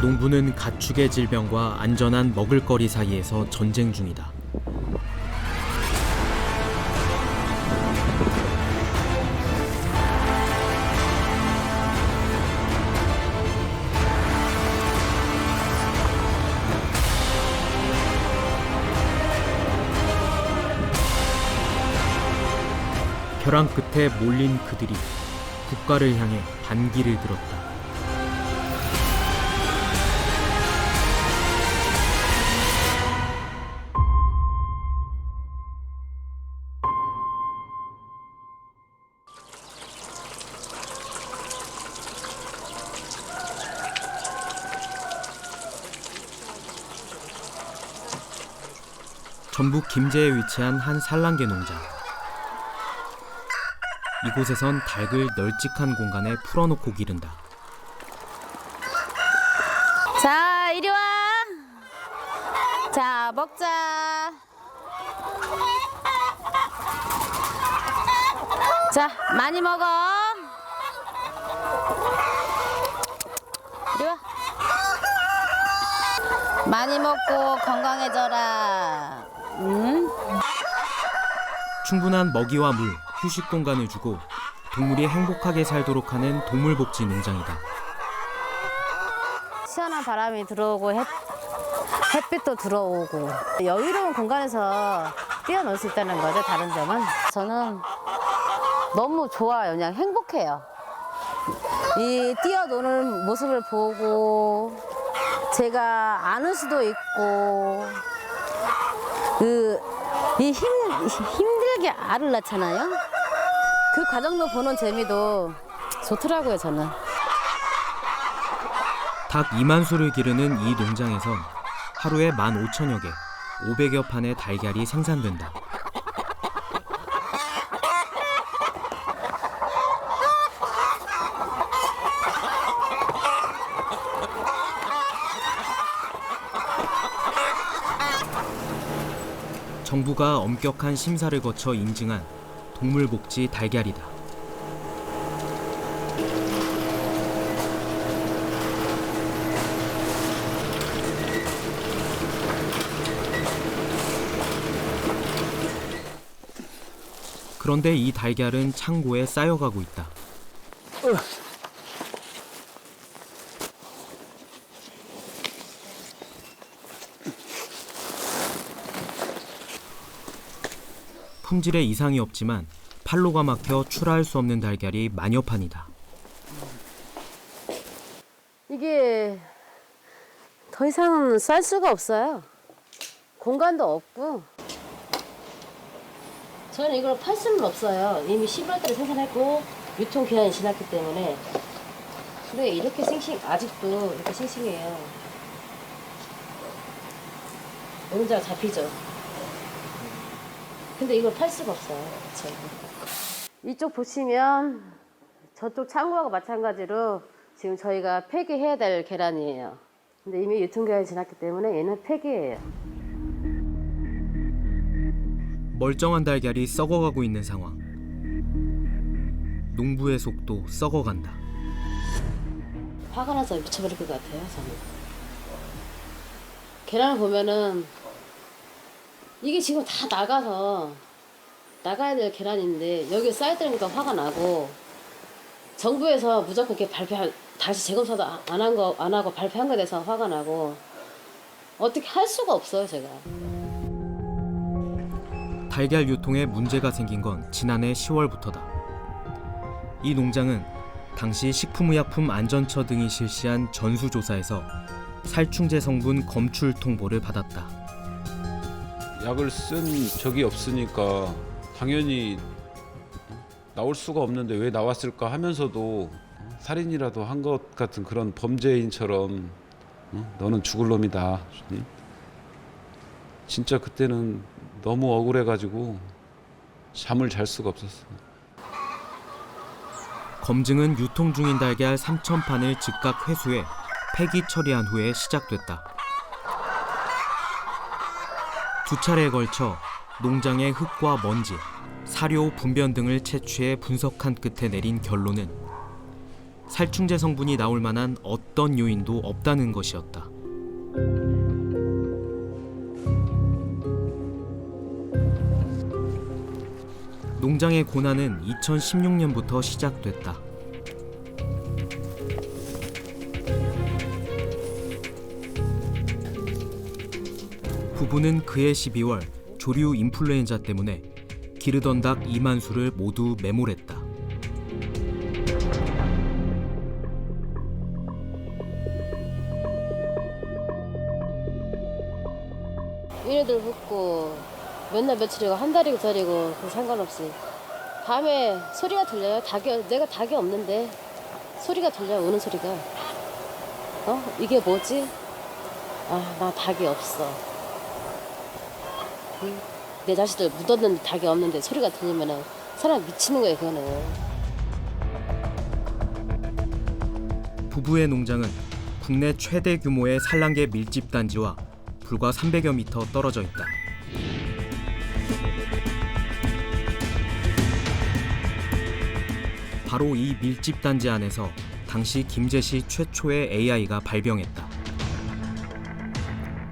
농부는 가축의 질병과 안전한 먹을거리 사이에서 전쟁 중이다. 벼랑 끝에 몰린 그들이 국가를 향해 반기를 들었다. 전북 김제에 위치한 한 산란계 농장. 이곳에선 닭을 널찍한 공간에 풀어놓고 기른다. 자, 이리 와. 자, 먹자. 자, 많이 먹어. 이리 와. 많이 먹고 건강해져라. 응? 충분한 먹이와 물, 휴식 공간을 주고 동물이 행복하게 살도록 하는 동물복지 농장이다. 시원한 바람이 들어오고 햇빛도 들어오고 여유로운 공간에서 뛰어놀 수 있다는 거죠. 다른 점은 저는 너무 좋아요. 그냥 행복해요. 이 뛰어노는 모습을 보고 제가 아는 수도 있고 힘들게 알을 낳잖아요. 그 과정도 보는 재미도 좋더라고요. 저는. 닭 2만 수를 기르는 이 농장에서 하루에 15,000여 개, 500여 판의 달걀이 생산된다. 정부가 엄격한 심사를 거쳐 인증한 동물복지 달걀이다. 그런데 이 달걀은 창고에 쌓여가고 있다. 품질에 이상이 없지만 판로가 막혀 출하할 수 없는 달걀이 만여 판이다. 이게 더 이상은 쌀 수가 없어요. 공간도 없고. 저는 이걸 팔 수는 없어요. 이미 11월달에 생산했고 유통기한이 지났기 때문에. 근데 이렇게 아직도 이렇게 싱싱해요. 노른자가 잡히죠. 근데 이걸 팔 수가 없어요. 그쵸? 이쪽 보시면 저쪽 창고하고 마찬가지로 지금 저희가 폐기해야 될 계란이에요. 근데 이미 유통기한이 지났기 때문에 얘는 폐기예요. 멀쩡한 달걀이 썩어가고 있는 상황. 농부의 속도 썩어간다. 화가 나서 미쳐버릴 것 같아요. 저는. 계란을 보면은 이게 지금 다 나가야 될 계란인데 여기에 쌓여있다니까 화가 나고, 정부에서 무조건 이렇게 다시 재검사도 안 하고 발표한 거에 대해서 화가 나고, 어떻게 할 수가 없어요. 제가. 달걀 유통에 문제가 생긴 건 지난해 10월부터다. 이 농장은 당시 식품의약품 안전처 등이 실시한 전수조사에서 살충제 성분 검출 통보를 받았다. 약을 쓴 적이 없으니까 당연히 나올 수가 없는데 왜 나왔을까 하면서도 살인이라도 한 것 같은 그런 범죄인처럼 너는 죽을 놈이다. 진짜 그때는 너무 억울해가지고 잠을 잘 수가 없었어. 검증은 유통 중인 달걀 3,000판을 즉각 회수해 폐기 처리한 후에 시작됐다. 두 차례에 걸쳐 농장의 흙과 먼지, 사료, 분변 등을 채취해 분석한 끝에 내린 결론은 살충제 성분이 나올 만한 어떤 요인도 없다는 것이었다. 농장의 고난은 2016년부터 시작됐다. 부부는 그해 12월 조류 인플루엔자 때문에 기르던 닭 2만 수를 모두 매몰했다. 얘네들 붙고 맨날 며칠이고 한 달이고 달이고 그 상관없이 밤에 소리가 들려요. 내가 닭이 없는데 소리가 들려요. 우는 소리가. 이게 뭐지? 나 닭이 없어. 내 자식들 묻었는데 닭이 없는데 소리가 들리면은 사람 미치는 거예요. 그거는. 부부의 농장은 국내 최대 규모의 산란계 밀집 단지와 불과 300여 미터 떨어져 있다. 바로 이 밀집 단지 안에서 당시 김제시 최초의 AI가 발병했다.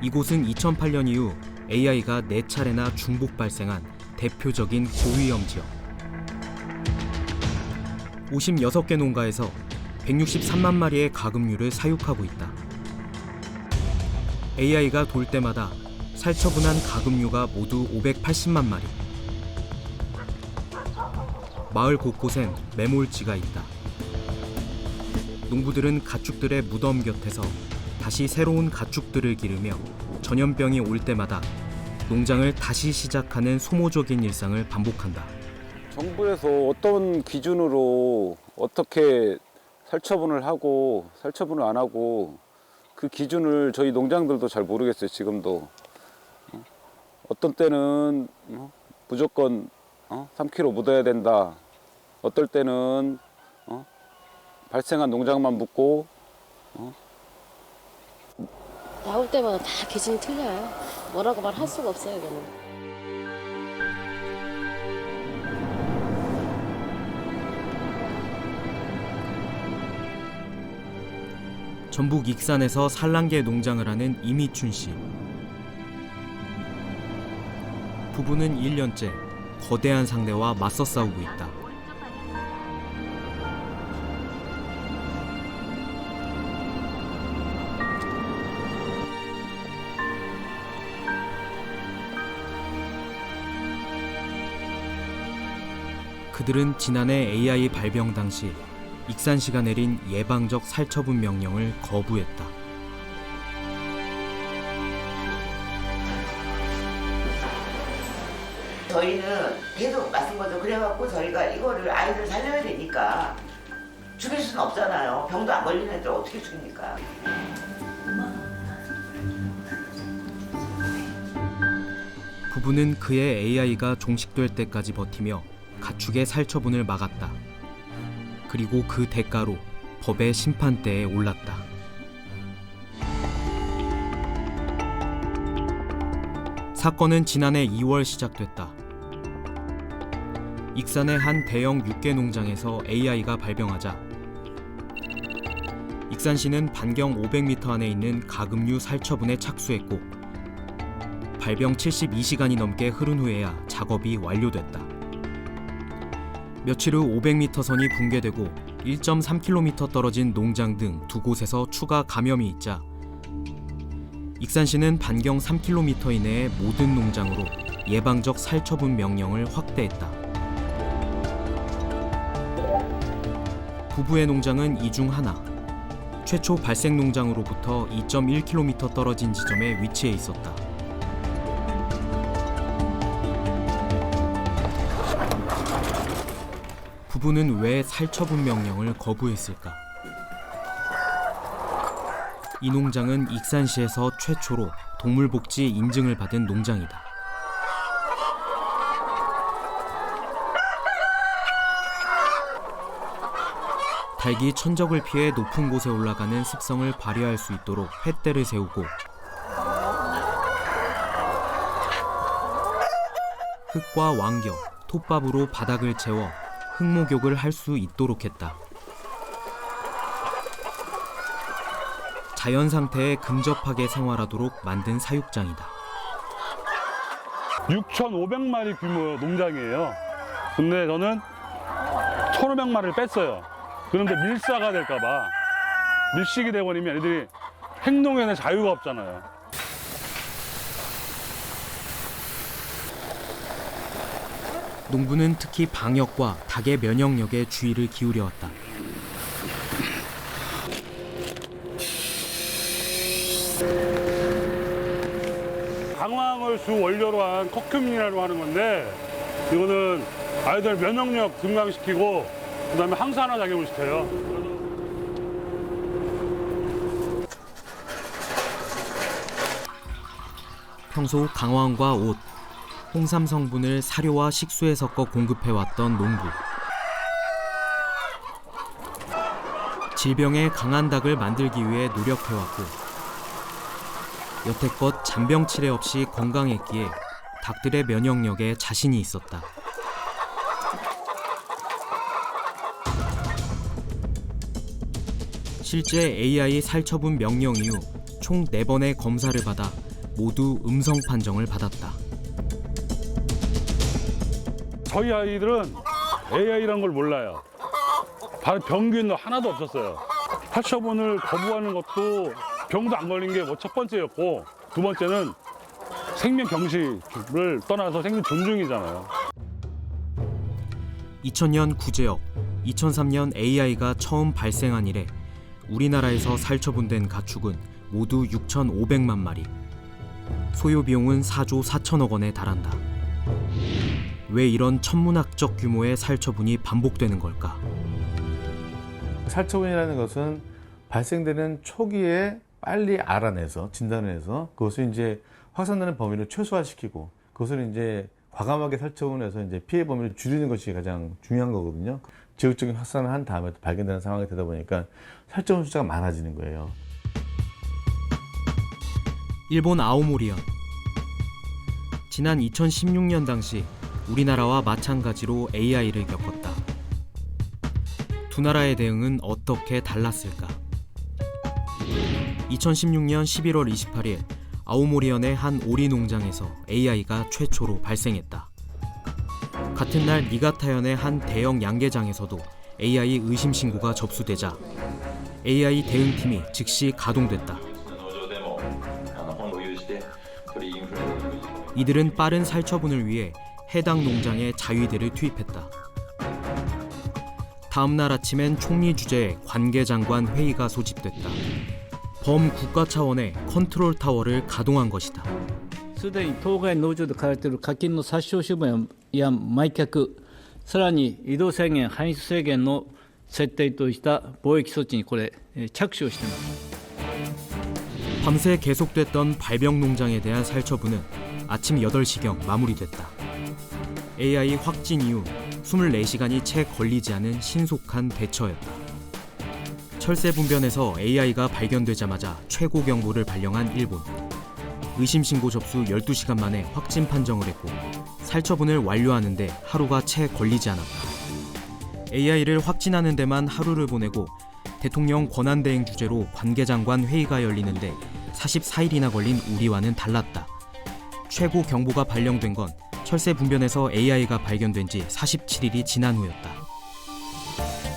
이곳은 2008년 이후 AI가 4차례나 중복 발생한 대표적인 고위험 지역. 56개 농가에서 163만 마리의 가금류를 사육하고 있다. AI가 돌 때마다 살처분한 가금류가 모두 580만 마리. 마을 곳곳엔 매몰지가 있다. 농부들은 가축들의 무덤 곁에서 다시 새로운 가축들을 기르며 전염병이 올 때마다 농장을 다시 시작하는 소모적인 일상을 반복한다. 정부에서 어떤 기준으로 어떻게 살처분을 하고 살처분을 안 하고 그 기준을 저희 농장들도 잘 모르겠어요. 지금도 어떤 때는 무조건 3kg 묻어야 된다. 어떨 때는 발생한 농장만 묻고 나올 때마다 다 기준이 틀려요. 뭐라고 말할 수가 없어요. 이거는. 전북 익산에서 산란계 농장을 하는 이미춘 씨. 부부는 1년째 거대한 상대와 맞서 싸우고 있다. 그들은 지난해 AI 발병 당시 익산시가 내린 예방적 살처분 명령을 거부했다. 저희는 계속 맞은 거죠. 그래갖고 저희가 이거를 아이들 살려야 되니까 죽일 수는 없잖아요. 병도 안 걸린 애들 어떻게 죽입니까? 부부는 그의 AI가 종식될 때까지 버티며 가축의 살처분을 막았다. 그리고 그 대가로 법의 심판대에 올랐다. 사건은 지난해 2월 시작됐다. 익산의 한 대형 육개 농장에서 AI가 발병하자 익산시는 반경 500m 안에 있는 가금류 살처분에 착수했고 발병 72시간이 넘게 흐른 후에야 작업이 완료됐다. 며칠 후 500m 선이 붕괴되고 1.3km 떨어진 농장 등 두 곳에서 추가 감염이 있자 익산시는 반경 3km 이내의 모든 농장으로 예방적 살처분 명령을 확대했다. 부부의 농장은 이 중 하나, 최초 발생 농장으로부터 2.1km 떨어진 지점에 위치해 있었다. 부부는 왜 살처분 명령을 거부했을까? 이 농장은 익산시에서 최초로 동물복지 인증을 받은 농장이다. 닭이 천적을 피해 높은 곳에 올라가는 습성을 발휘할 수 있도록 횃대를 세우고 흙과 왕겨, 톱밥으로 바닥을 채워 흙목욕을 할 수 있도록 했다. 자연 상태에 근접하게 생활하도록 만든 사육장이다. 6,500마리 규모 농장이에요. 근데 저는 1,500마리를 뺐어요. 그런데 밀사가 될까봐. 밀식이 돼버리면 애들이 행동에는 자유가 없잖아요. 농부는 특히 방역과 닭의 면역력에 주의를 기울여왔다. 강황을 주 원료로 한 커큐민이라고 하는 건데 이거는 아이들 면역력 증강시키고 그다음에 항산화 작용을 시켜요. 평소 강황과 옷, 홍삼 성분을 사료와 식수에 섞어 공급해왔던 농부. 질병에 강한 닭을 만들기 위해 노력해왔고 여태껏 잔병 치레 없이 건강했기에 닭들의 면역력에 자신이 있었다. 실제 AI 살처분 명령 이후 총 4번의 검사를 받아 모두 음성 판정을 받았다. 저희 아이들은 AI라는 걸 몰라요. 병균도 하나도 없었어요. 살처분을 거부하는 것도 병도 안 걸린 게 첫 번째였고, 두 번째는 생명 경시를 떠나서 생명 존중이잖아요. 2000년 구제역, 2003년 AI가 처음 발생한 이래 우리나라에서 살처분된 가축은 모두 6,500만 마리. 소요 비용은 4조 4천억 원에 달한다. 왜 이런 천문학적 규모의 살처분이 반복되는 걸까? 살처분이라는 것은 발생되는 초기에 빨리 알아내서 진단을 해서 그것을 이제 확산되는 범위를 최소화시키고 그것을 이제 과감하게 살처분해서 이제 피해 범위를 줄이는 것이 가장 중요한 거거든요. 지역적인 확산을 한 다음에 발견되는 상황이 되다 보니까 살처분 숫자가 많아지는 거예요. 일본 아오모리현. 지난 2016년 당시 우리나라와 마찬가지로 AI를 겪었다. 두 나라의 대응은 어떻게 달랐을까? 2016년 11월 28일 아오모리현의 한 오리 농장에서 AI가 최초로 발생했다. 같은 날 니가타현의 한 대형 양계장에서도 AI 의심 신고가 접수되자 AI 대응팀이 즉시 가동됐다. 이들은 빠른 살처분을 위해 해당 농장에 자위대를 투입했다. 다음 날 아침엔 총리 주재의 관계장관 회의가 소집됐다. 범국가 차원의 컨트롤 타워를 가동한 것이다. すでに当該農場で買われている課金の殺傷処分や埋却、さらに移動制限、搬出制限の設定とした防疫措置にこれ着手をしています。 밤새 계속됐던 발병 농장에 대한 살처분은 아침 8시경 마무리됐다. AI 확진 이후 24시간이 채 걸리지 않은 신속한 대처였다. 철새 분변에서 AI가 발견되자마자 최고 경보를 발령한 일본. 의심 신고 접수 12시간 만에 확진 판정을 했고 살처분을 완료하는 데 하루가 채 걸리지 않았다. AI를 확진하는 데만 하루를 보내고 대통령 권한대행 주재로 관계장관 회의가 열리는데 44일이나 걸린 우리와는 달랐다. 최고 경보가 발령된 건 철새 분변에서 AI가 발견된 지 47일이 지난 후였다.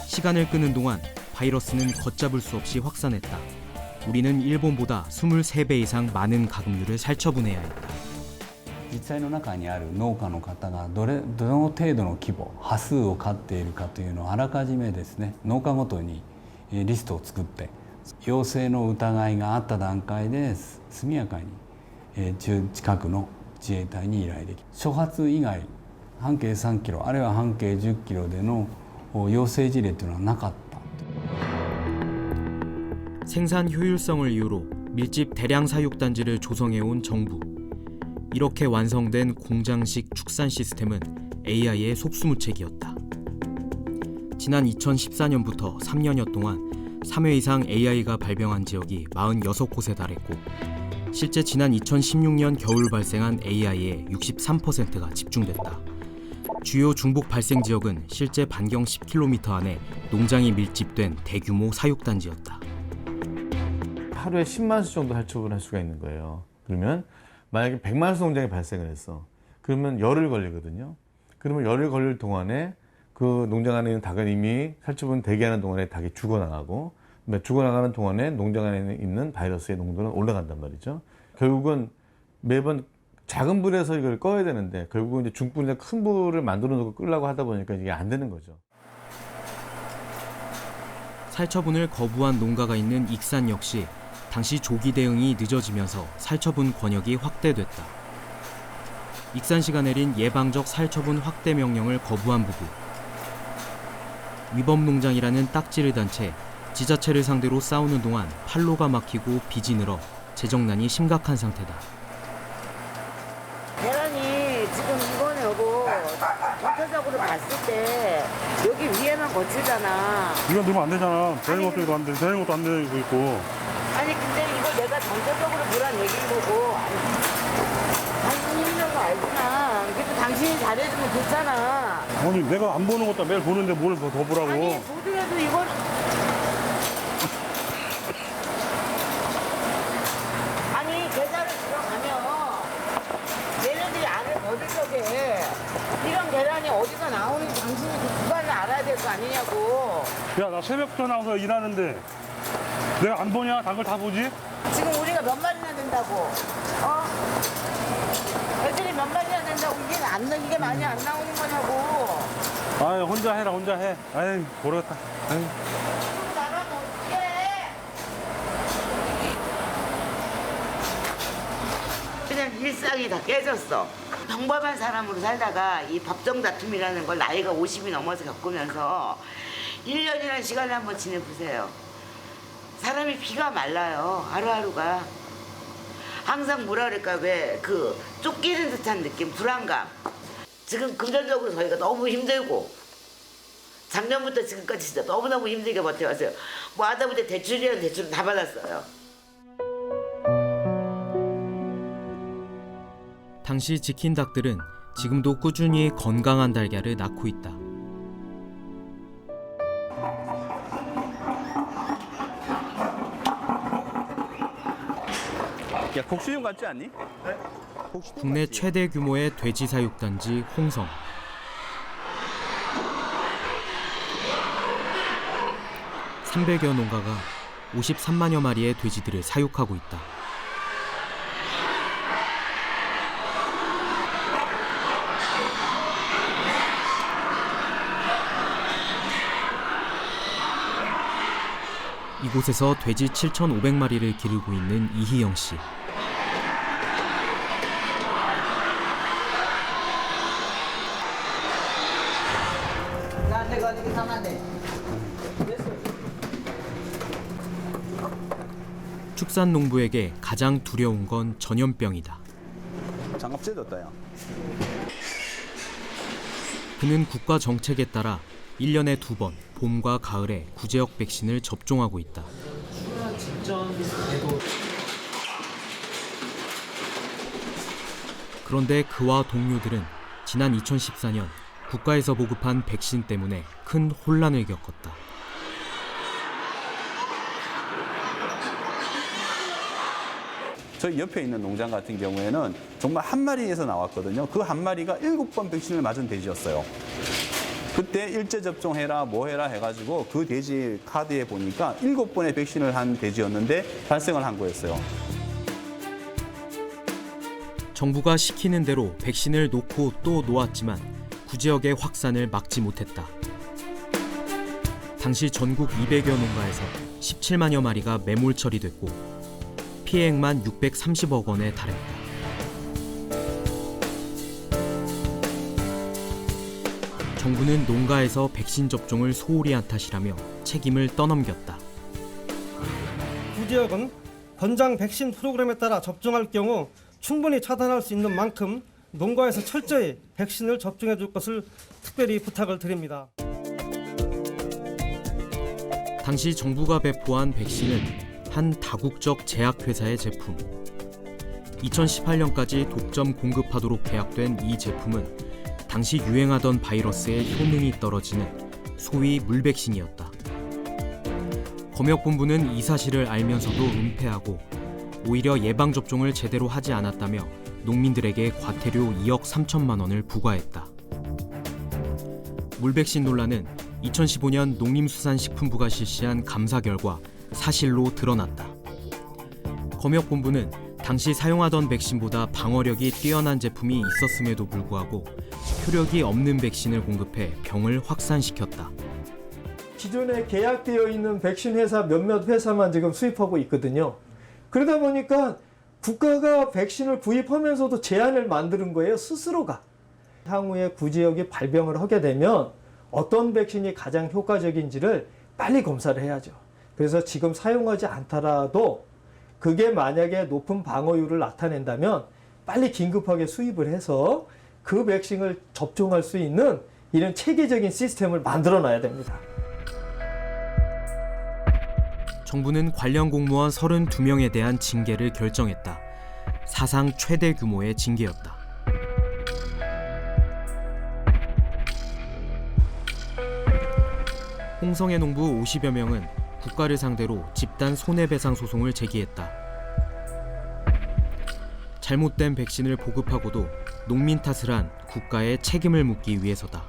시간을 끄는 동안 바이러스는 걷잡을 수 없이 확산했다. 우리는 일본보다 23배 이상 많은 가금류를 살처분해야 했다. 実際の中にある農家の方がどの程度の規模、羽数を飼っているかというのをあらかじめですね、農家ごとにリストを作って陽性の疑いがあった段階で速やかに近くの自衛隊に依頼できる。初発以外半径3キロあるいは半径10キロでの陽性事例というのはなかった。 생산 효율성을 이유로 밀집 대량 사육단지를 조성해온 정부. 이렇게 완성된 공장식 축산 시스템은 AI의 속수무책이었다. 지난 2014년부터 3년여 동안 3회 이상 AI가 발병한 지역이 46곳에 달했고 실제 지난 2016년 겨울 발생한 AI의 63%가 집중됐다. 주요 중복 발생 지역은 실제 반경 10km 안에 농장이 밀집된 대규모 사육단지였다. 하루에 10만 수 정도 살처분할 수가 있는 거예요. 그러면 만약에 100만 수 농장이 발생을 했어. 그러면 열흘 걸리거든요. 그러면 열흘 걸릴 동안에 그 농장 안에 있는 닭은 이미 살처분 대기하는 동안에 닭이 죽어나가고, 죽어나가는 동안에 농장 안에 있는 바이러스의 농도는 올라간단 말이죠. 결국은 매번 작은 불에서 이걸 꺼야 되는데 결국은 이제 중불이나 큰 불을 만들어 놓고 끄려고 하다 보니까 이게 안 되는 거죠. 살처분을 거부한 농가가 있는 익산 역시 당시 조기 대응이 늦어지면서 살처분 권역이 확대됐다. 익산시가 내린 예방적 살처분 확대 명령을 거부한 부부. 위법 농장이라는 딱지를 단 채 지자체를 상대로 싸우는 동안 판로가 막히고 빚이 늘어 재정난이 심각한 상태다. 계란이 지금 이번에 여보 전체적으로 봤을 때 여기 위에만 거치잖아. 이거 넣으면 안 되잖아. 되는 것도 안 돼. 되는 것도 안 되는 거 있고. 아니 근데 이거 내가 전체적으로 보란 얘기인 거고 당신이 힘든 거 알구나. 그래도 당신이 잘해주면 좋잖아. 아니 내가 안 보는 것도 매일 보는데 뭘 더 보라고. 아니 보더라도 이건 아니 계좌를 들어가면 얘네들이 안을 거들 적에 이런 계란이 어디서 나오는지 당신이 그 구간을 알아야 될 거 아니냐고. 야, 나 새벽부터 나와서 일하는데 내가 안 보냐? 닭을 다 보지? 지금 우리가 몇 마리나 된다고? 애들이 몇 마리나 된다고 이게 많이 안 나오는 거냐고. 아유, 혼자 해라, 혼자 해. 아이, 모르겠다. 아이. 나가면 어떡해. 그냥 일상이 다 깨졌어. 평범한 사람으로 살다가 이 법정 다툼이라는 걸 나이가 50이 넘어서 겪으면서 1년이라는 시간을 한번 지내보세요. 사람이 피가 말라요. 하루하루가. 항상 뭐라 그럴까, 왜 그 쫓기는 듯한 느낌, 불안감. 지금 금전적으로 저희가 너무 힘들고 작년부터 지금까지 진짜 너무너무 힘들게 버텨왔어요. 뭐 하다못해 대출이라는 대출은 다 받았어요. 당시 지킨 닭들은 지금도 꾸준히 건강한 달걀을 낳고 있다. 야, 곡수용 같지 않니? 국내 최대 규모의 돼지 사육단지 홍성. (300여) 농가가 53만여 마리의 돼지들을 사육하고 있다. 이곳에서 돼지 7,500마리를 기르고 있는 이희영 씨. 축산농부에게 가장 두려운 건 전염병이다. 장갑제도였다야. 그는 국가 정책에 따라 1년에 2번 봄과 가을에 구제역 백신을 접종하고 있다. 그런데 그와 동료들은 지난 2014년 국가에서 보급한 백신 때문에 큰 혼란을 겪었다. 저희 옆에 있는 농장 같은 경우에는 정말 한 마리에서 나왔거든요. 그 한 마리가 7번 백신을 맞은 돼지였어요. 그때 일제 접종해라 뭐 해라 해가지고 그 돼지 카드에 보니까 7번의 백신을 한 돼지였는데 발생을 한 거였어요. 정부가 시키는 대로 백신을 놓고 또 놓았지만 구지역의 확산을 막지 못했다. 당시 전국 200여 농가에서 17만여 마리가 매몰 처리됐고 피해액만 630억 원에 달했다. 정부는 농가에서 백신 접종을 소홀히 한 탓이라며 책임을 떠넘겼다. 구지역은 권장 백신 프로그램에 따라 접종할 경우 충분히 차단할 수 있는 만큼 농가에서 철저히 백신을 접종해 줄 것을 특별히 부탁을 드립니다. 당시 정부가 배포한 백신은 한 다국적 제약회사의 제품. 2018년까지 독점 공급하도록 계약된 이 제품은 당시 유행하던 바이러스의 효능이 떨어지는 소위 물백신이었다. 검역본부는 이 사실을 알면서도 은폐하고 오히려 예방접종을 제대로 하지 않았다며 농민들에게 과태료 2억 3천만 원을 부과했다. 물백신 논란은 2015년 농림수산식품부가 실시한 감사 결과 사실로 드러났다. 검역본부는 당시 사용하던 백신보다 방어력이 뛰어난 제품이 있었음에도 불구하고 효력이 없는 백신을 공급해 병을 확산시켰다. 기존에 계약되어 있는 백신 회사 몇몇 회사만 지금 수입하고 있거든요. 그러다 보니까 국가가 백신을 구입하면서도 제한을 만드는 거예요, 스스로가. 향후에 구제역이 발병을 하게 되면 어떤 백신이 가장 효과적인지를 빨리 검사를 해야죠. 그래서 지금 사용하지 않더라도 그게 만약에 높은 방어율을 나타낸다면 빨리 긴급하게 수입을 해서 그 백신을 접종할 수 있는 이런 체계적인 시스템을 만들어 놔야 됩니다. 정부는 관련 공무원 32명에 대한 징계를 결정했다. 사상 최대 규모의 징계였다. 홍성의 농부 50여 명은 국가를 상대로 집단 손해배상 소송을 제기했다. 잘못된 백신을 보급하고도 농민 탓을 한 국가에 책임을 묻기 위해서다.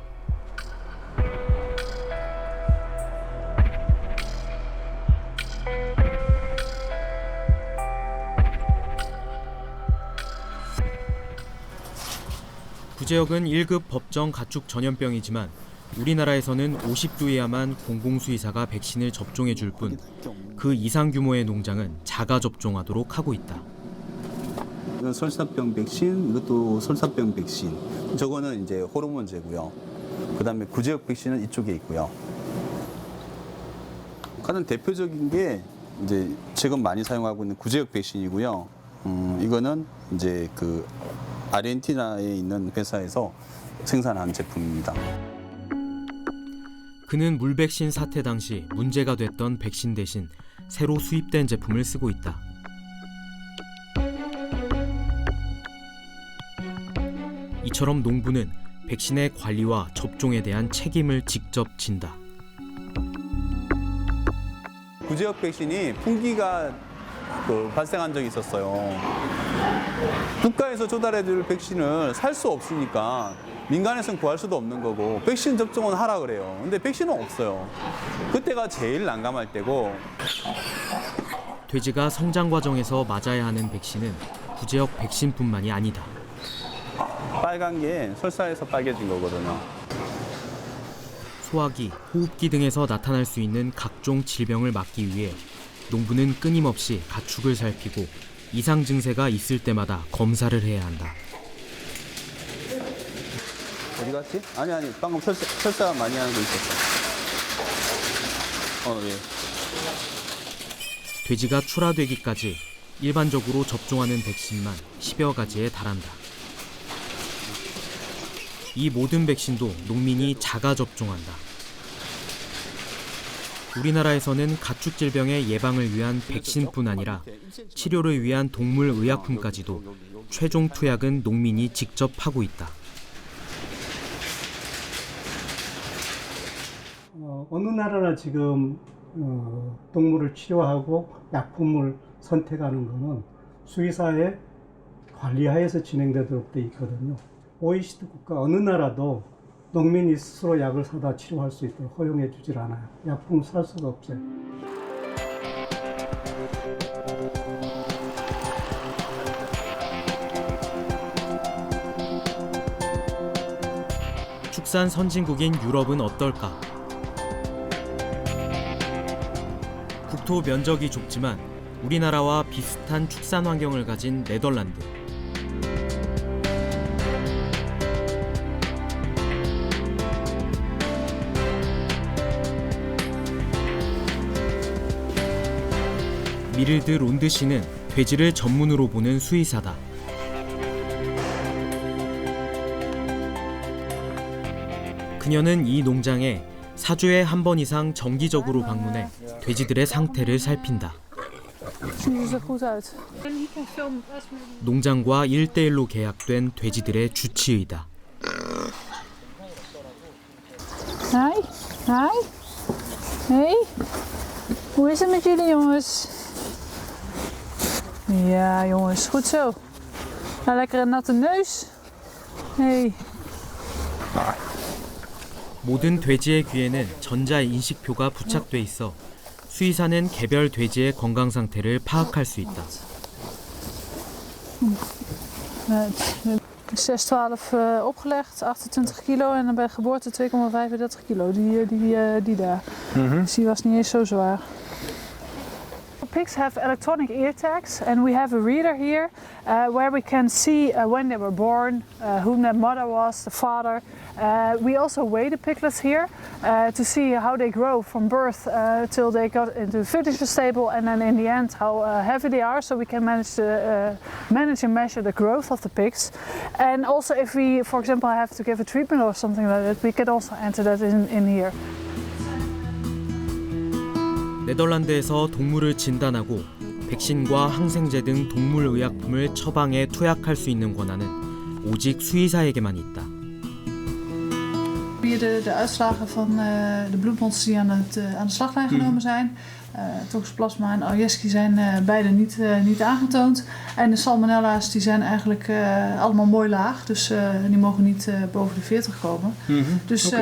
구제역은 1급 법정 가축 전염병이지만 우리나라에서는 50두에야만 공공수의사가 백신을 접종해줄 뿐 그 이상 규모의 농장은 자가 접종하도록 하고 있다. 이건 설사병 백신, 이것도 설사병 백신. 저거는 이제 호르몬제고요. 그다음에 구제역 백신은 이쪽에 있고요. 가장 대표적인 게 이제 지금 많이 사용하고 있는 구제역 백신이고요. 이거는 이제 그 아르헨티나에 있는 회사에서 생산한 제품입니다. 그는 물백신 사태 당시 문제가 됐던 백신 대신 새로 수입된 제품을 쓰고 있다. 이처럼 농부는 백신의 관리와 접종에 대한 책임을 직접 진다. 구제역 백신이 풍기가 발생한 적이 있었어요. 국가에서 조달해줄 백신을 살 수 없으니까 민간에서는 구할 수도 없는 거고 백신 접종은 하라 그래요. 근데 백신은 없어요. 그때가 제일 난감할 때고. 돼지가 성장 과정에서 맞아야 하는 백신은 구제역 백신뿐만이 아니다. 빨간 게 설사에서 빨개진 거거든요. 소화기, 호흡기 등에서 나타날 수 있는 각종 질병을 막기 위해 농부는 끊임없이 가축을 살피고 이상 증세가 있을 때마다 검사를 해야 한다. 어디 갔지? 아니 방금 설사 많이 하는 거 있었어. 예. 돼지가 출하되기까지 일반적으로 접종하는 백신만 10여 가지에 달한다. 이 모든 백신도 농민이 자가 접종한다. 우리나라에서는 가축 질병의 예방을 위한 백신뿐 아니라 치료를 위한 동물 의약품까지도 최종 투약은 농민이 직접 하고 있다. 어느 나라나 지금 동물을 치료하고 약품을 선택하는 것은 수의사의 관리하에서 진행되도록 돼 있거든요. OECD 국가 어느 나라도 농민이 스스로 약을 사다 치료할 수 있도록 허용해 주질 않아요. 약품을 살 수가 없어요. 축산 선진국인 유럽은 어떨까? 국토 면적이 좁지만 우리나라와 비슷한 축산 환경을 가진 네덜란드. 미릴드 론드 씨는 돼지를 전문으로 보는 수의사다. 그녀는 이 농장에 4주에 한 번 이상 정기적으로 방문해 돼지들의 상태를 살핀다. 농장과 1대1로 계약된 돼지들의 주치의다. Hej, hej, hej. Hoe is het met jullie jongens? Ja jongens, goed zo. Nou, lekker een natte neus. Hey. 모든 돼지의 귀에는 전자 인식표가 부착돼 있어 수의사는 개별 돼지의 건강 상태를 파악할 수 있다. 6-12 opgelegd, 28 kilo en dan bij geboorte 2,35 kilo. Die daar. Dus die was niet eens zo zwaar. Pigs have electronic ear tags and we have a reader here where we can see when they were born, who their mother was, the father. We also weigh the piglets here to see how they grow from birth till they got into the fertility stable, and then in the end how heavy they are, so we can manage and measure the growth of the pigs. And also if we, for example, have to give a treatment or something like that, we can also enter that in here. 네덜란드에서 동물을 진단하고 백신과 항생제 등 동물의약품을 처방해 투약할 수 있는 권한은 오직 수의사에게만 있다. Hier de uitslagen van de bloedmonsters die aan de slaglijn genomen zijn. Toxoplasma en Aljeski zijn beide niet aangetoond. En de salmonella's die zijn eigenlijk allemaal mooi laag. Dus die mogen niet boven de 40 komen. Dus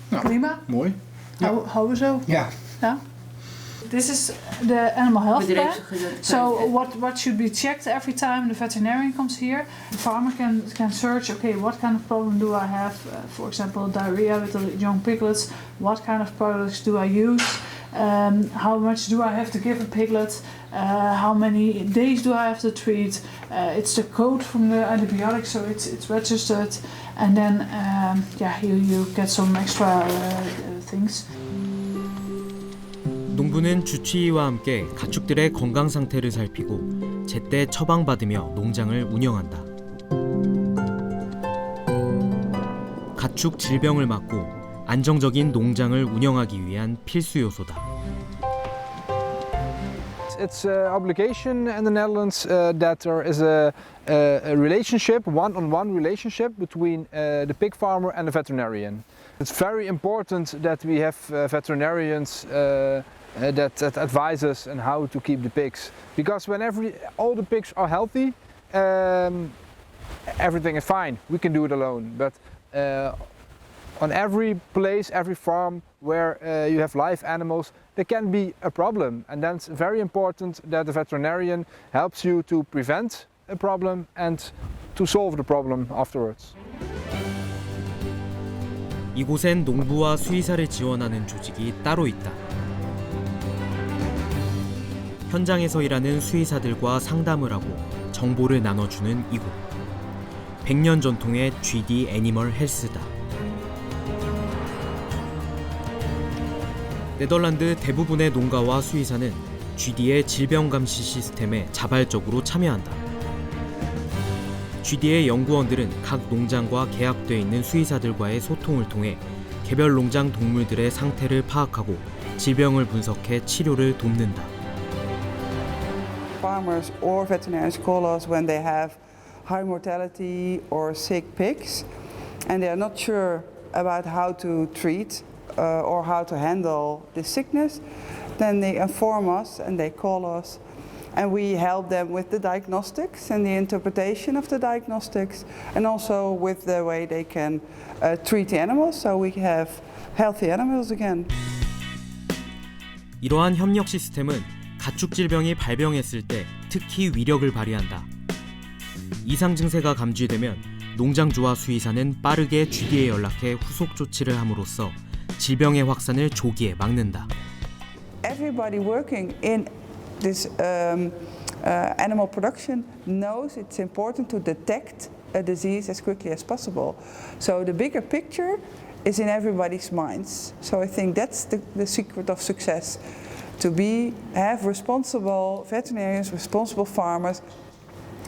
prima. Mooi. Houden we zo. Ja. This is the animal health plan. So what should be checked every time the veterinarian comes here? The farmer can search, okay, what kind of problem do I have? For example, diarrhea with the young piglets. What kind of products do I use? How much do I have to give a piglet? How many days do I have to treat? It's the code from the antibiotics, so it's registered. And then, you get some extra things. 농부는 주치의와 함께 가축들의 건강 상태를 살피고 제때 처방받으며 농장을 운영한다. 가축 질병을 막고 안정적인 농장을 운영하기 위한 필수 요소다. It's an obligation in the Netherlands that there is a relationship, one-on-one relationship between the pig farmer and the veterinarian. It's very important that we have veterinarians that advise us on how to keep the pigs. Because when all the pigs are healthy, everything is fine. We can do it alone. But on every place, every farm where you have live animals, there can be a problem. And then it's very important that the veterinarian helps you to prevent a problem and to solve the problem afterwards. 이곳엔 농부와 수의사를 지원하는 조직이 따로 있다. 현장에서 일하는 수의사들과 상담을 하고 정보를 나눠주는 이곳. 100년 전통의 GD 애니멀 헬스다. 네덜란드 대부분의 농가와 수의사는 GD의 질병 감시 시스템에 자발적으로 참여한다. GD의 연구원들은 각 농장과 계약돼 있는 수의사들과의 소통을 통해 개별 농장 동물들의 상태를 파악하고 질병을 분석해 치료를 돕는다. Farmers or veterinarians call us when they have high mortality or sick pigs and they are not sure about how to treat or how to handle this sickness. Then they inform us and they call us. And we help them with the diagnostics and the interpretation of the diagnostics and also with the way they can treat the animals so we have healthy animals again. 이러한 협력 시스템은 가축 질병이 발병했을 때 특히 위력을 발휘한다. 이상 증세가 감지되면 농장주와 수의사는 빠르게 GD에 연락해 후속 조치를 함으로써 질병의 확산을 조기에 막는다. Everybody working in this animal production knows it's important to detect a disease as quickly as possible. So the bigger picture is in everybody's minds. So I think that's the secret of success. To have responsible veterinarians, responsible farmers,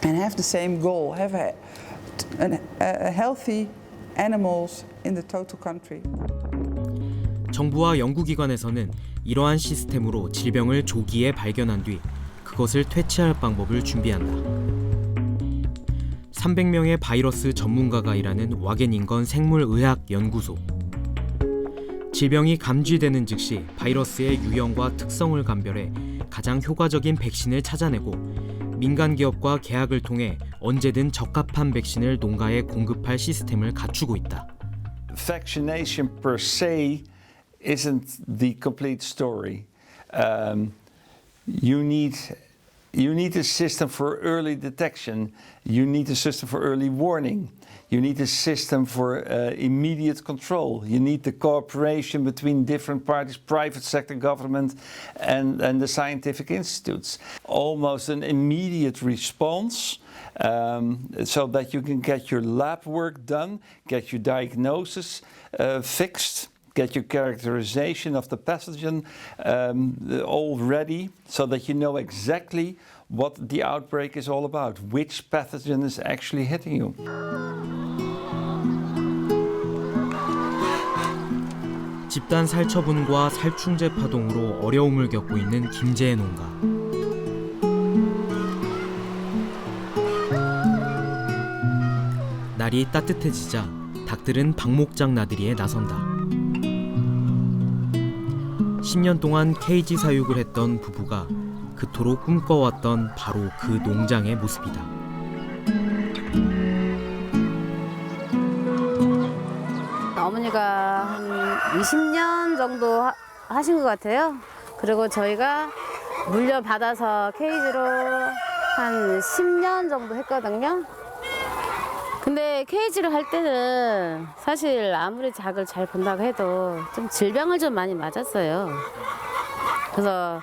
and have the same goal, have a healthy animals in the total country. 정부와 연구기관에서는 이러한 시스템으로 질병을 조기에 발견한 뒤 그것을 퇴치할 방법을 준비한다. 300명의 바이러스 전문가가 일하는 와겐인건 생물의학 연구소. 질병이 감지되는 즉시 바이러스의 유형과 특성을 감별해 가장 효과적인 백신을 찾아내고 민간 기업과 계약을 통해 언제든 적합한 백신을 농가에 공급할 시스템을 갖추고 있다. Vaccination per se isn't the complete story. You need a system for early detection. You need a system for early warning. You need a system for immediate control. You need the cooperation between different parties, private sector, government, and the scientific institutes. Almost an immediate response so that you can get your lab work done, get your diagnosis fixed, get your characterization of the pathogen all ready so that you know exactly what the outbreak is all about, which pathogen is actually hitting you. 집단 살처분과 살충제 파동으로 어려움을 겪고 있는 김재혜 농가. 날이 따뜻해지자 닭들은 방목장 나들이에 나선다. 10년 동안 케이지 사육을 했던 부부가 그토록 꿈꿔왔던 바로 그 농장의 모습이다. 어머니가 한 20년 정도 하신 것 같아요. 그리고 저희가 물려받아서 케이지로 한 10년 정도 했거든요. 근데 케이지를 할 때는 사실 아무리 닭을 잘 본다고 해도 좀 질병을 좀 많이 맞았어요. 그래서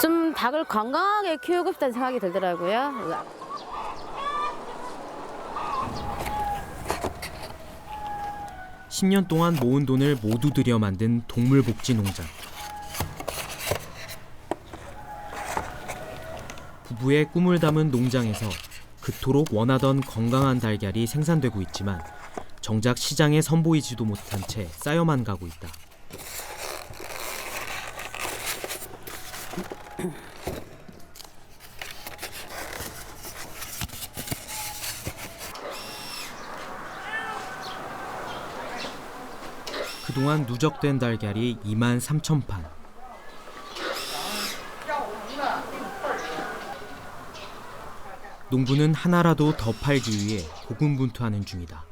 좀 닭을 건강하게 키우고 싶다는 생각이 들더라고요. 10년 동안 모은 돈을 모두 들여 만든 동물복지 농장. 부부의 꿈을 담은 농장에서 그토록 원하던 건강한 달걀이 생산되고 있지만 정작 시장에 선보이지도 못한 채 쌓여만 가고 있다. 그동안 누적된 달걀이 23,000판. 농부는 하나라도 더 팔기 위해 고군분투하는 중이다.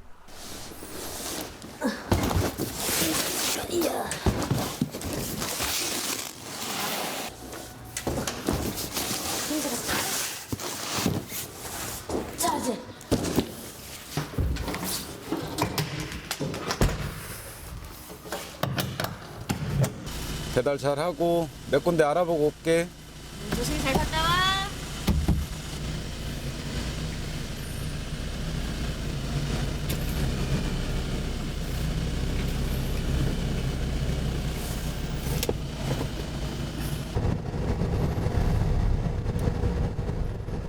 배달 잘하고 몇 군데 알아보고 올게. 조심히 잘 갔다 와.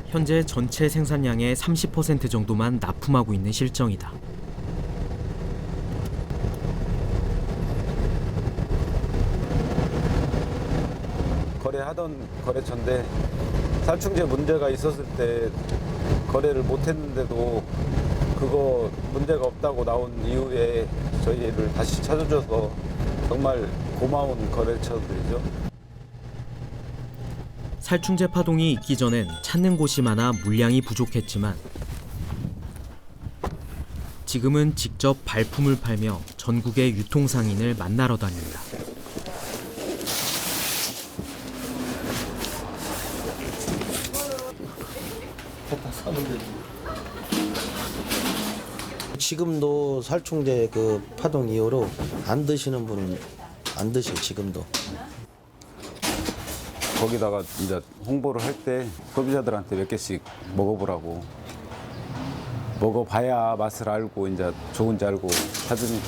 현재 전체 생산량의 30% 정도만 납품하고 있는 실정이다. 거래하던 거래처인데 살충제 문제가 있었을 때 거래를 못했는데도 그거 문제가 없다고 나온 이후에 저희를 다시 찾아줘서 정말 고마운 거래처들이죠. 살충제 파동이 있기 전엔 찾는 곳이 많아 물량이 부족했지만 지금은 직접 발품을 팔며 전국의 유통상인을 만나러 다닌다. 지금도 살충제 그 파동 이후로 안 드시는 분은 안 드셔요. 지금도. 거기다가 이제 홍보를 할 때 소비자들한테 몇 개씩 먹어보라고. 먹어봐야 맛을 알고 이제 좋은지 알고 사주니까.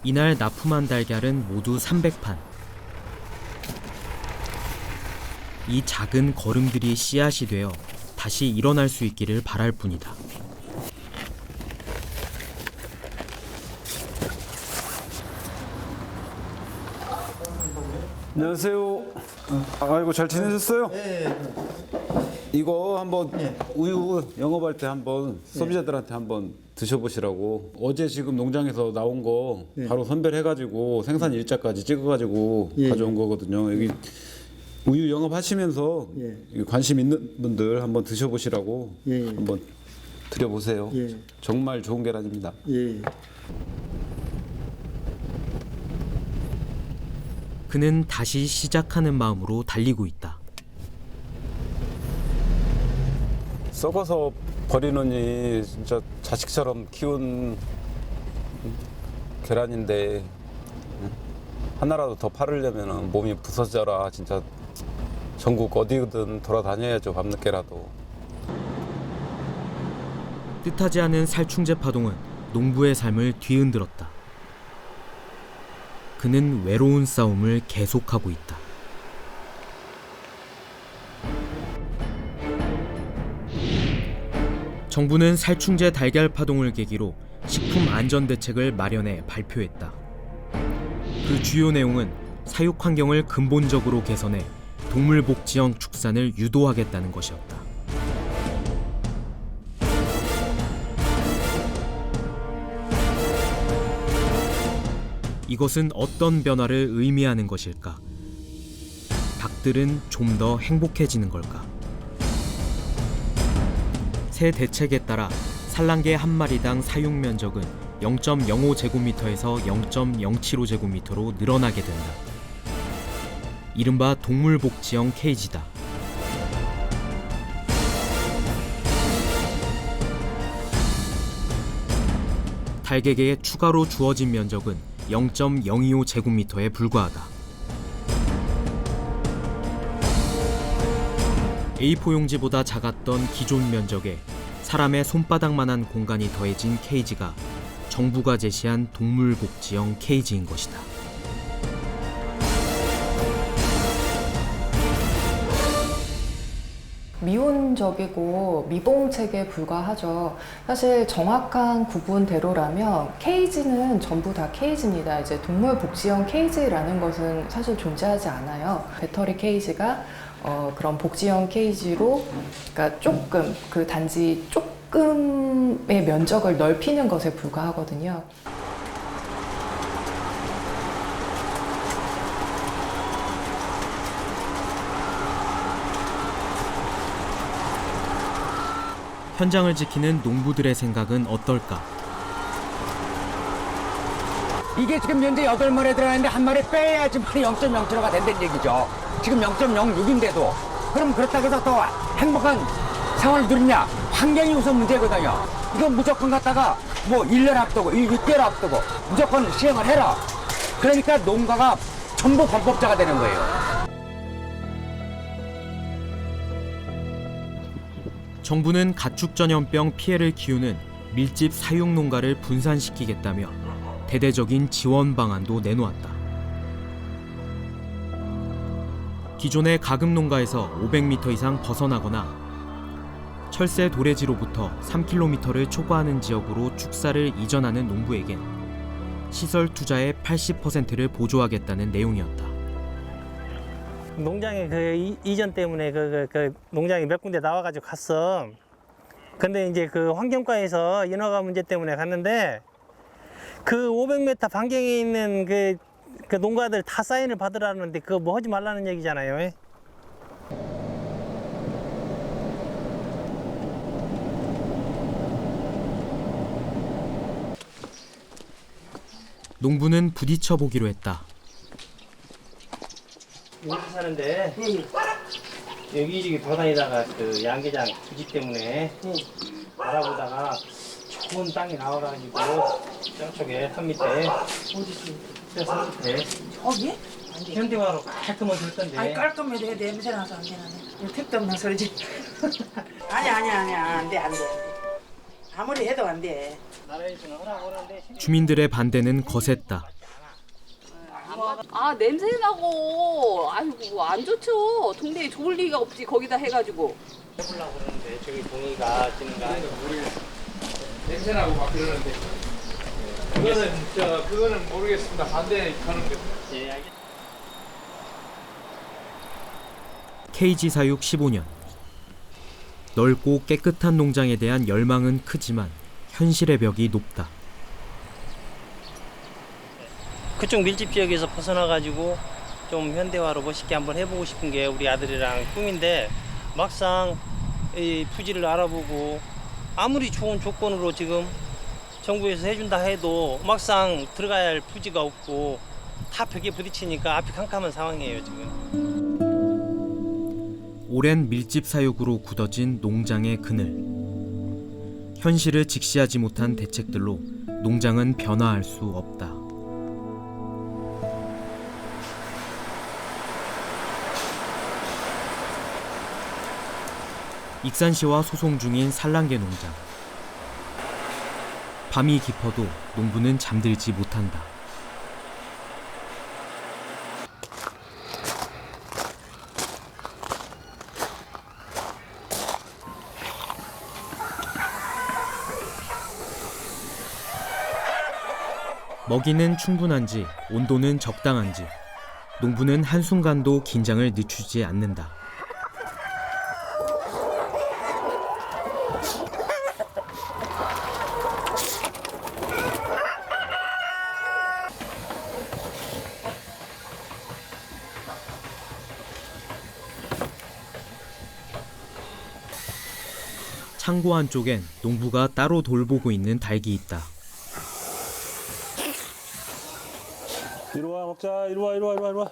이날 납품한 달걀은 모두 300판. 이 작은 걸음들이 씨앗이 되어 다시 일어날 수 있기를 바랄 뿐이다. 안녕하세요. 아이고 잘 지내셨어요? 네. 이거 한번 우유 영업할 때 한번 소비자들한테 한번 드셔보시라고. 어제 지금 농장에서 나온 거 바로 선별해가지고 생산 일자까지 찍어가지고 가져온 거거든요. 여기 우유 영업하시면서 관심 있는 분들 한번 드셔보시라고 한번 드려보세요. 정말 좋은 계란입니다. 그는 다시 시작하는 마음으로 달리고 있다. 썩어서 버리느니 진짜 자식처럼 키운 계란인데 하나라도 더 팔으려면 몸이 부서져라. 진짜 전국 어디든 돌아다녀야죠. 밤늦게라도. 뜻하지 않은 살충제 파동은 농부의 삶을 뒤흔들었다. 그는 외로운 싸움을 계속하고 있다. 정부는 살충제 달걀 파동을 계기로 식품 안전 대책을 마련해 발표했다. 그 주요 내용은 사육 환경을 근본적으로 개선해 동물 복지형 축산을 유도하겠다는 것이었다. 이것은 어떤 변화를 의미하는 것일까? 닭들은 좀 더 행복해지는 걸까? 새 대책에 따라 산란개 한 마리당 사육 면적은 0.05제곱미터에서 0.075제곱미터로 늘어나게 된다. 이른바 동물복지형 케이지다. 달개개에 추가로 주어진 면적은 0.025제곱미터에 불과하다. A4 용지보다 작았던 기존 면적에 사람의 손바닥만한 공간이 더해진 케이지가 정부가 제시한 동물복지형 케이지인 것이다. 미온적이고 미봉책에 불과하죠. 사실 정확한 구분대로라면 케이지는 전부 다 케이지입니다. 이제 동물복지형 케이지라는 것은 사실 존재하지 않아요. 배터리 케이지가 그런 복지형 케이지로, 그러니까 조금, 단지 조금의 면적을 넓히는 것에 불과하거든요. 현장을 지키는 농부들의 생각은 어떨까? 이게 지금 현재 8마리 들어가는데 한 마리 빼야지 0.07호가 된다는 얘기죠. 지금 0.06인데도. 그럼 그렇다고 해서 또 행복한 생활을 누리냐? 환경이 우선 문제거든요. 이건 무조건 갖다가 뭐 1년 앞두고 6개월 앞두고 무조건 시행을 해라. 그러니까 농가가 전부 범법자가 되는 거예요. 정부는 가축 전염병 피해를 키우는 밀집 사육 농가를 분산시키겠다며 대대적인 지원 방안도 내놓았다. 기존의 가금 농가에서 500m 이상 벗어나거나 철새 도래지로부터 3km를 초과하는 지역으로 축사를 이전하는 농부에겐 시설 투자의 80%를 보조하겠다는 내용이었다. 농장에 그 이전 때문에 그 농장이 몇 군데 나와가지고 갔어. 근데 이제 그 환경과에서 인허가 문제 때문에 갔는데 그 500m 반경에 있는 그 농가들 다 사인을 받으라는데 그거 뭐 하지 말라는 얘기잖아요. 농부는 부딪혀 보기로 했다. 여기 사는데 여기 저기 돌아다니다가 그 양계장 부지 때문에 알아보다가 좋은 땅이 나와가지고 저쪽에 산 밑에 산 밑에 저기? 현대화로 깔끔하게 할 건데. 아니 깔끔해 내 냄새 나서 안 되나네. 택도 없는 소리지. 아니야 안 돼. 아무리 해도 안 돼. 나라에서는 허락하는데 주민들의 반대는 거셌다. 아 냄새 나고 아이고 안 좋죠. 동네에 좋을 리가 없지. 거기다 해가지고 해보려고 그러는데 저기 동의가 지는가 냄새 나고 막 그러는데 그거는 모르겠습니다. 반대하는 게. 예, 알겠습니다. 케이지 사육 15년. 넓고 깨끗한 농장에 대한 열망은 크지만 현실의 벽이 높다. 그쪽 밀집 지역에서 벗어나가지고 좀 현대화로 멋있게 한번 해보고 싶은 게 우리 아들이랑 꿈인데 막상 이 부지를 알아보고 아무리 좋은 조건으로 지금 정부에서 해준다 해도 막상 들어가야 할 부지가 없고 다 벽에 부딪히니까 앞이 캄캄한 상황이에요 지금. 오랜 밀집 사육으로 굳어진 농장의 그늘. 현실을 직시하지 못한 대책들로 농장은 변화할 수 없다. 익산시와 소송 중인 산란계 농장. 밤이 깊어도 농부는 잠들지 못한다. 먹이는 충분한지 온도는 적당한지 농부는 한순간도 긴장을 늦추지 않는다. 창고 한쪽엔 농부가 따로 돌보고 있는 닭이 있다. 이리 와 먹자. 이리 와. 이리 와.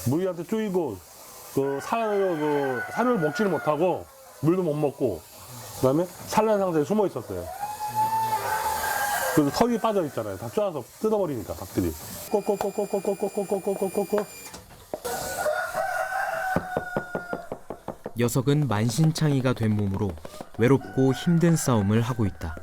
무리한테 쪼이고 살을 먹지를 못하고 물도 못 먹고 그다음에 산란 상태에 숨어 있었어요. 그래서 털이 빠져 있잖아요. 다 쪼아서 뜯어버리니까 닭들이. 녀석은 만신창이가 된 몸으로 외롭고 힘든 싸움을 하고 있다.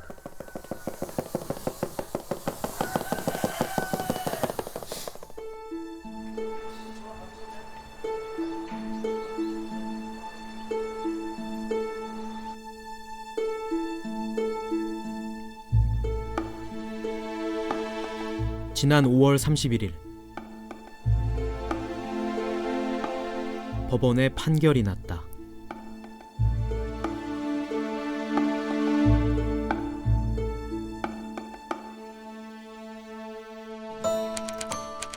지난 5월 31일 법원에 판결이 났다.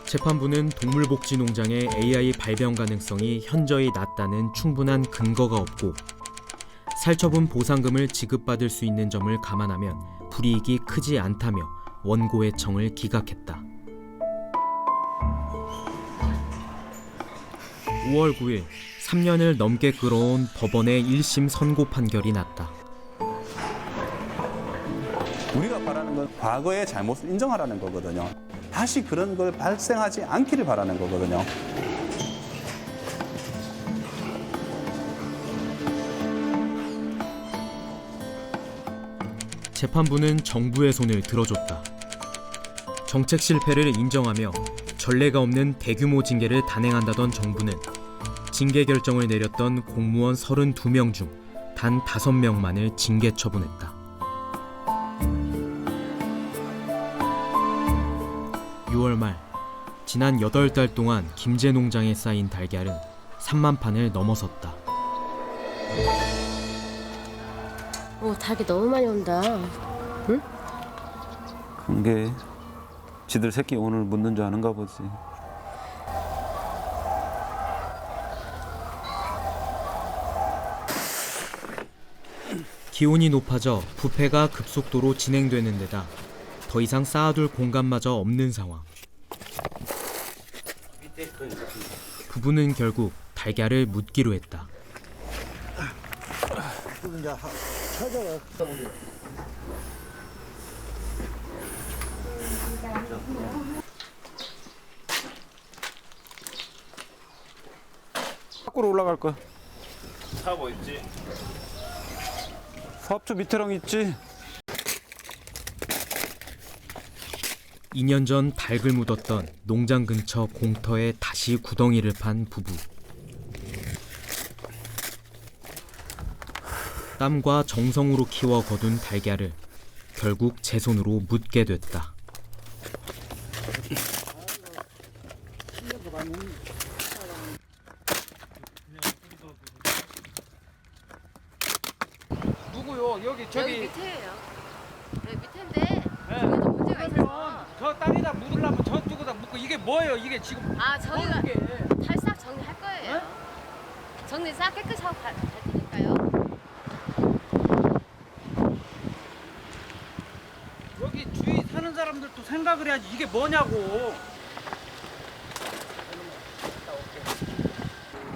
재판부는 동물복지농장의 AI 발병 가능성이 현저히 낮다는 충분한 근거가 없고 살처분 보상금을 지급받을 수 있는 점을 감안하면 불이익이 크지 않다며 원고의 청을 기각했다. 5월 9일 3년을 넘게 끌어온 법원의 1심 선고 판결이 났다. 우리가 바라는 건 과거의 잘못을 인정하라는 거거든요. 다시 그런 걸 발생하지 않기를 바라는 거거든요. 재판부는 정부의 손을 들어줬다. 정책 실패를 인정하며 전례가 없는 대규모 징계를 단행한다던 정부는 징계 결정을 내렸던 공무원 32명 중 단 5명만을 징계 처분했다. 6월 말 지난 8달 동안 김제 농장에 쌓인 달걀은 3만 판을 넘어섰다. 닭이 너무 많이 온다. 응? 그게 지들 새끼 오늘 묻는 줄 아는가 보지. 기온이 높아져 부패가 급속도로 진행되는 데다 더 이상 쌓아둘 공간마저 없는 상황. 부부는 결국 달걀을 묻기로 했다. 밖으로 올라갈 거야. 차 뭐 있지? 사업주 밑에랑 있지. 2년 전 닭을 묻었던 농장 근처 공터에 다시 구덩이를 판 부부. 땀과 정성으로 키워 거둔 달걀을 결국 제 손으로 묻게 됐다. 누구요? 여기 저기 여기 밑에예요. 여기 밑인데 네. 여기도 문제가 있어서. 저 땅에다 묻으려면 저쪽에다 묻고 이게 뭐예요? 이게 지금 아 저희가 이게? 탈싹 정리할 거예요. 정리 싹 깨끗이 하고 갈 테니까요. 여기 주위 사는 사람들도 생각을 해야지 이게 뭐냐고.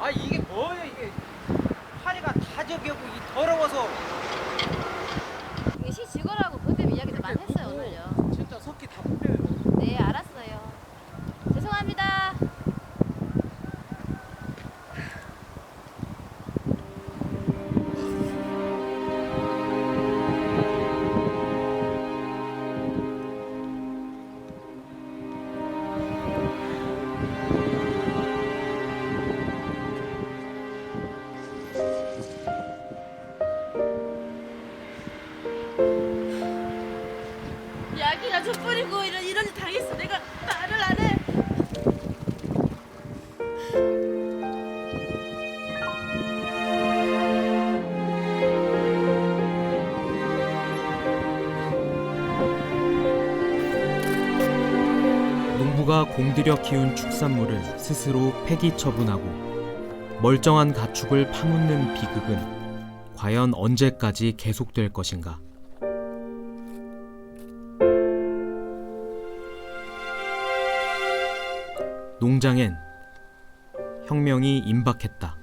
아 이게 뭐예요 이게 파리가 다 저기고 이 더러워서. 이게 시 직원하고 그것 때문에 이야기도 많이 했어요 오늘요. 진짜 석기 다 뿌려요. 네 알았어요. 죄송합니다. 약이나 좀 뿌리고 이런 일 당했어. 내가 말을 안 해. 농부가 공들여 키운 축산물을 스스로 폐기 처분하고 멀쩡한 가축을 파묻는 비극은 과연 언제까지 계속될 것인가? 농장엔 혁명이 임박했다.